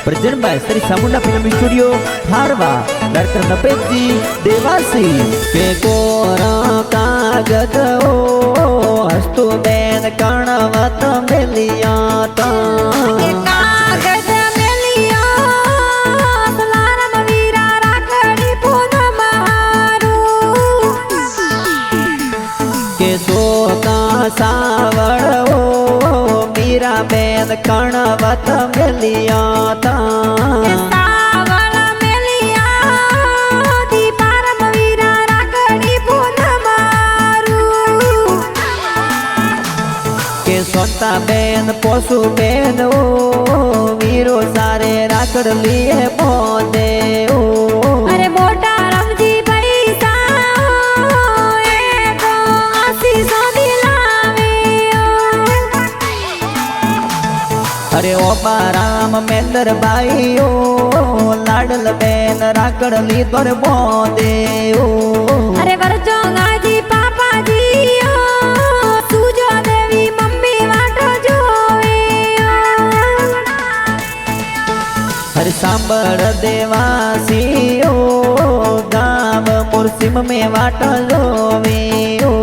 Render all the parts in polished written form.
present by Shri Samunda film studio हारवा doctor Napesh ji Dewasi के कोरा कागज ओ हस्तु बेन कणवत मिलिया ता सावड़ ओ मीरा बेन कणवत मिलिया ता सावड़ मिलिया दीपारम वीरा राखड़ी पूनमारू के सोता बेन पोसु बेन ओ वीरो सारे राखड़ लिए पोदे ओ अरे मोटा रमजी पैसा ए तो आशीष अरे ओ राम मेंदर भाई ओ लाडल बेन राकड़ ली तोर बोदे ओ अरे वरजो गाजी पापा जी ओ सूजो देवी मम्मी वाटो जोवे ओ अरे सांबड़ देवासी ओ गाव मुर्सिम में वाटो जोवे ओ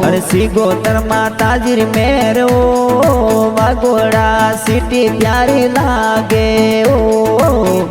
अरे सिगोतर माताजी मेरो वागोड़ा सिटी प्यारी लागे ओ